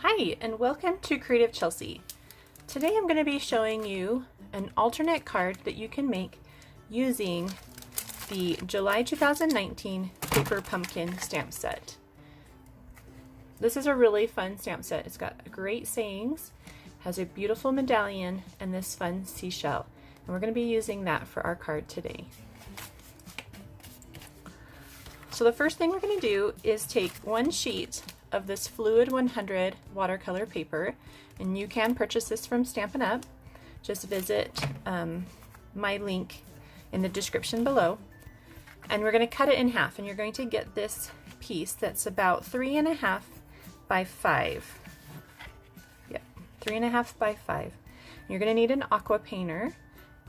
Hi, and welcome to Creative Chelsea. Today I'm going to be showing you an alternate card that you can make using the July 2019 Paper Pumpkin stamp set. This is a really fun stamp set. It's got great sayings, has a beautiful medallion, and this fun seashell. And we're going to be using that for our card today. So the first thing we're going to do is take one sheet of this Fluid 100 watercolor paper, and you can purchase this from Stampin Up. Just visit my link in the description below, and we're going to cut it in half, and you're going to get this piece that's about 3.5 by 5. Yep, 3.5 by 5. You're going to need an Aqua Painter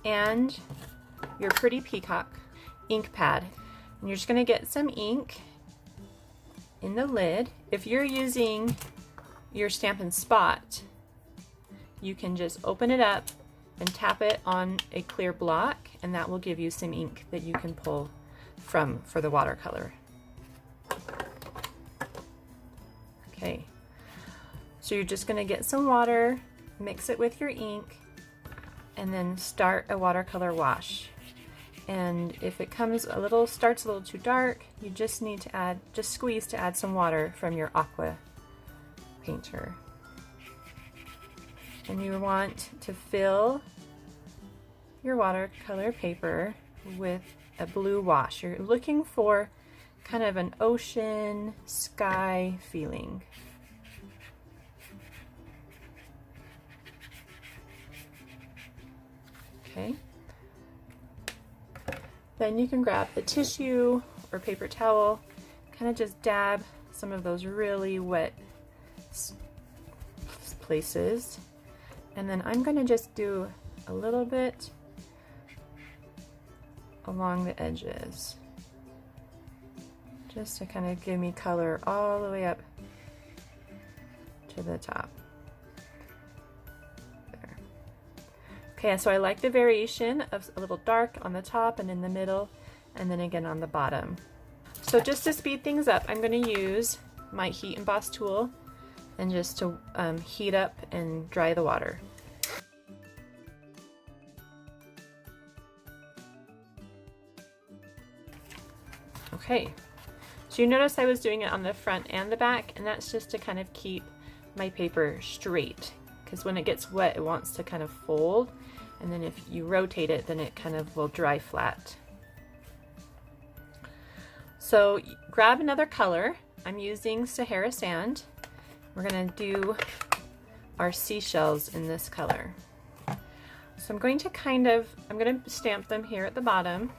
and your pretty Peacock Ink Pad, and you're just going to get some ink in the lid. If you're using your Stampin' Spot, you can just open it up and tap it on a clear block, and that will give you some ink that you can pull from for the watercolor. Okay, so you're just going to get some water, mix it with your ink, and then start a watercolor wash. And if it starts a little too dark, you just need to squeeze to add some water from your Aqua Painter. And you want to fill your watercolor paper with a blue wash. You're looking for kind of an ocean, sky feeling. Okay. Then you can grab a tissue or paper towel, kind of just dab some of those really wet places. And then I'm going to just do a little bit along the edges, just to kind of give me color all the way up to the top. Okay, so I like the variation of a little dark on the top and in the middle, and then again on the bottom. So just to speed things up, I'm going to use my heat emboss tool and just to heat up and dry the water. Okay, so you notice I was doing it on the front and the back, and that's just to kind of keep my paper straight, because when it gets wet it wants to kind of fold, and then if you rotate it then it kind of will dry flat. So grab another color. I'm using Sahara Sand. We're going to do our seashells in this color. So I'm going to stamp them here at the bottom,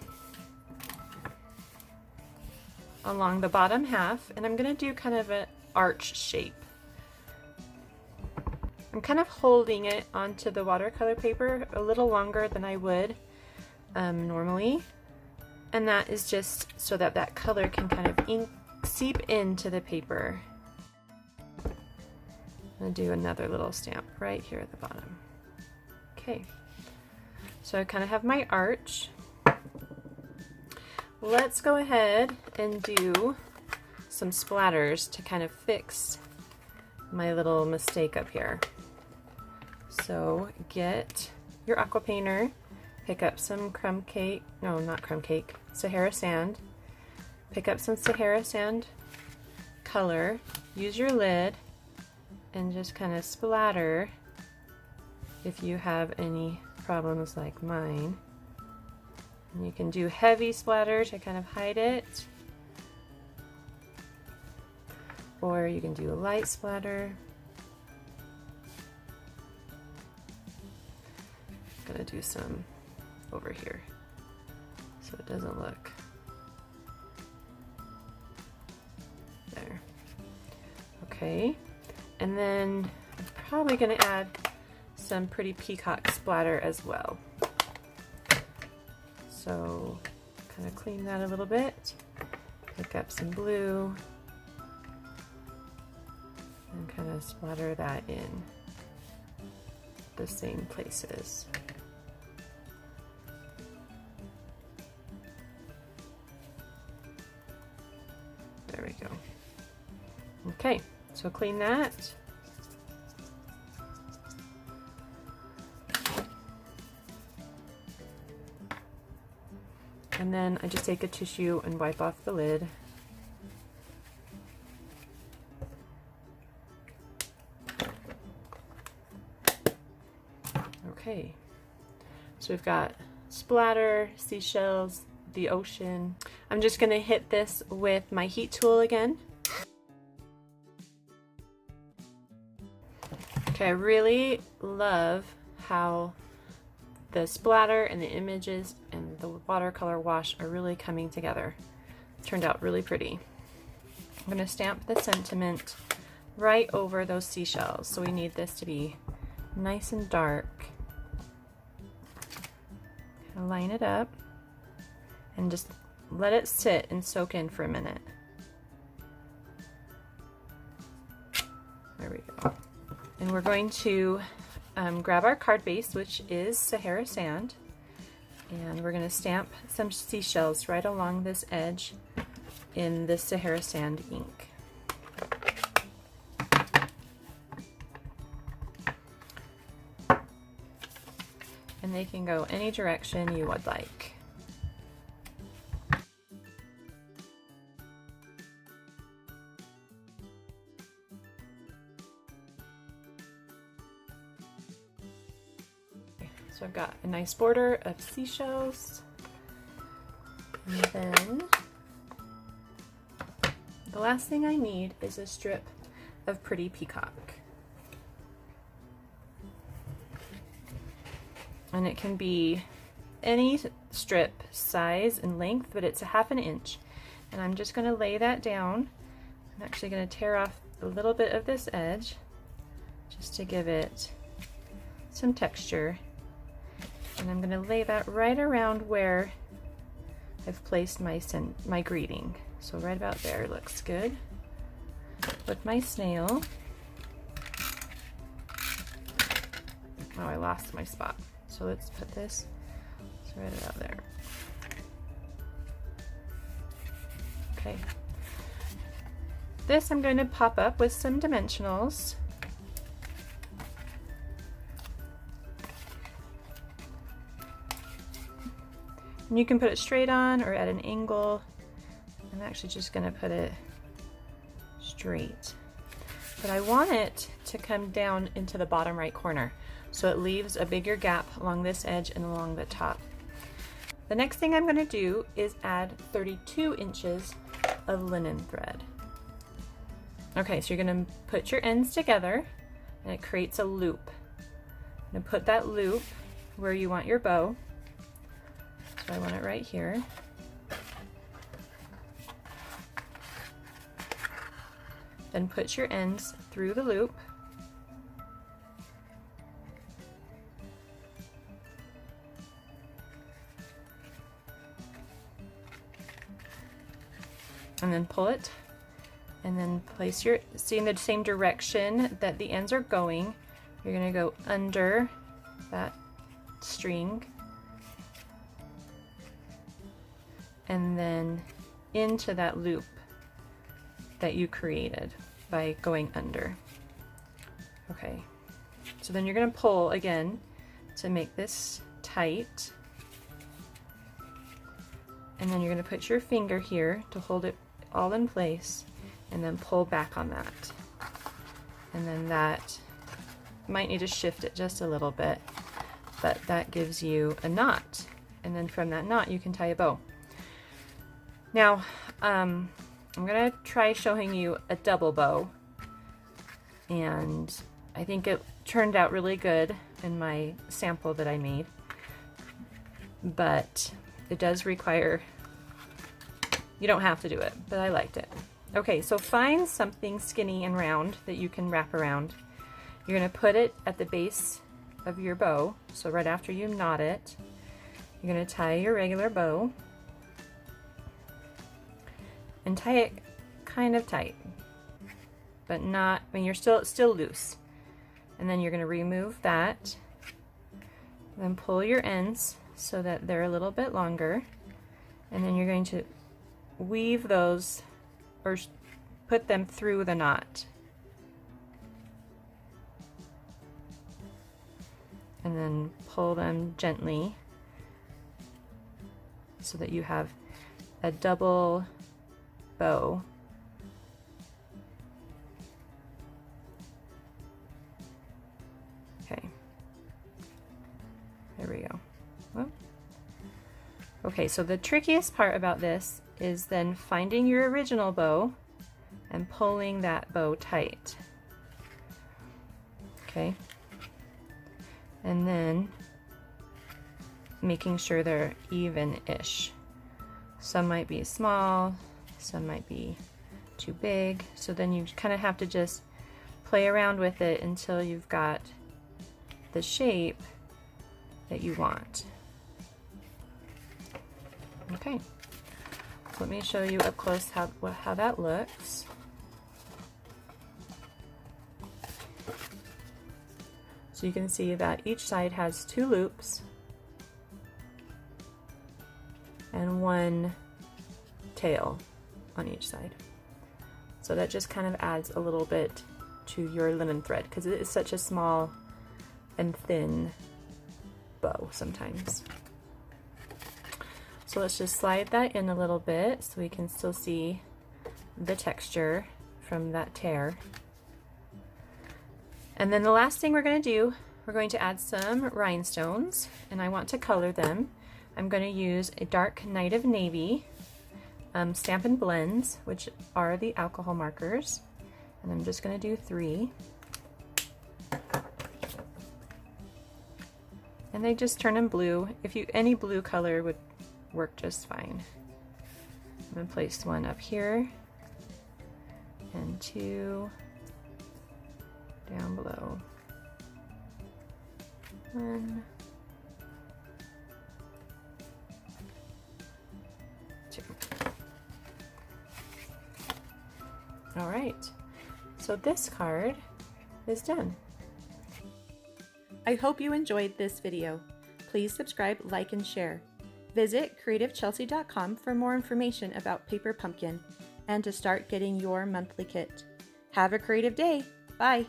along the bottom half, and I'm going to do kind of an arch shape. I'm kind of holding it onto the watercolor paper a little longer than I would normally, and that is just so that that color can kind of seep into the paper. I'm going to do another little stamp right here at the bottom. Okay, so I kind of have my arch. Let's go ahead and do some splatters to kind of fix my little mistake up here. So get your Aqua Painter, pick up some Sahara Sand, pick up some Sahara Sand color, use your lid, and just kind of splatter if you have any problems like mine. And you can do heavy splatter to kind of hide it, or you can do a light splatter. I'm gonna do some over here so it doesn't look there. Okay, and then I'm probably gonna add some pretty peacock splatter as well. So kind of clean that a little bit, pick up some blue, and kind of splatter that in the same places. There we go. Okay, so clean that. And then I just take a tissue and wipe off the lid. Okay, so we've got splatter, seashells, the ocean. I'm just gonna hit this with my heat tool again. Okay, I really love how the splatter and the images and the watercolor wash are really coming together. It turned out really pretty. I'm gonna stamp the sentiment right over those seashells. So we need this to be nice and dark. Line it up and just let it sit and soak in for a minute. There we go. And we're going to grab our card base, which is Sahara Sand, and we're going to stamp some seashells right along this edge in this Sahara Sand ink. And they can go any direction you would like. So I've got a nice border of seashells, and then the last thing I need is a strip of pretty peacock. And it can be any strip size and length, but it's a ½ inch. And I'm just going to lay that down. I'm actually going to tear off a little bit of this edge just to give it some texture. And I'm going to lay that right around where I've placed my greeting. So right about there looks good. With my snail. Oh, I lost my spot. So let's put this right about there. Okay. This I'm going to pop up with some dimensionals. And you can put it straight on or at an angle. I'm actually just going to put it straight. But I want it to come down into the bottom right corner, so it leaves a bigger gap along this edge and along the top. The next thing I'm going to do is add 32 inches of linen thread. Okay, so you're going to put your ends together and it creates a loop. I'm going to put that loop where you want your bow. So I want it right here. Then put your ends through the loop. And then pull it, and then place your, see in the same direction that the ends are going, you're going to go under that string and then into that loop that you created by going under. Okay, so then you're going to pull again to make this tight, and then you're going to put your finger here to hold it all in place and then pull back on that. And then that might need to shift it just a little bit, but that gives you a knot. And then from that knot you can tie a bow. Now I'm gonna try showing you a double bow, and I think it turned out really good in my sample that I made, but it does require, you don't have to do it, but I liked it. Okay, so find something skinny and round that you can wrap around. You're going to put it at the base of your bow, so right after you knot it, you're going to tie your regular bow and tie it kind of tight, but not, I mean, you're still loose. And then you're going to remove that, then pull your ends so that they're a little bit longer, and then you're going to weave those or put them through the knot, and then pull them gently so that you have a double bow. Okay, there we go. Whoop. Okay, so the trickiest part about this is then finding your original bow and pulling that bow tight. Okay, and then making sure they're even-ish. Some might be small, some might be too big, so then you kind of have to just play around with it until you've got the shape that you want. Okay, so let me show you up close how that looks. So you can see that each side has 2 loops and 1 tail on each side. So that just kind of adds a little bit to your linen thread because it is such a small and thin bow sometimes. So let's just slide that in a little bit so we can still see the texture from that tear. And then the last thing we're going to do, we're going to add some rhinestones, and I want to color them. I'm going to use a dark Night of Navy, Stampin Blends, which are the alcohol markers, and I'm just going to do 3. And they just turn them blue. Any blue color would work just fine. I'm going to place 1 up here and 2 down below. 1, 2. All right, so this card is done. I hope you enjoyed this video. Please subscribe, like, and share. Visit creativechelsea.com for more information about Paper Pumpkin and to start getting your monthly kit. Have a creative day. Bye.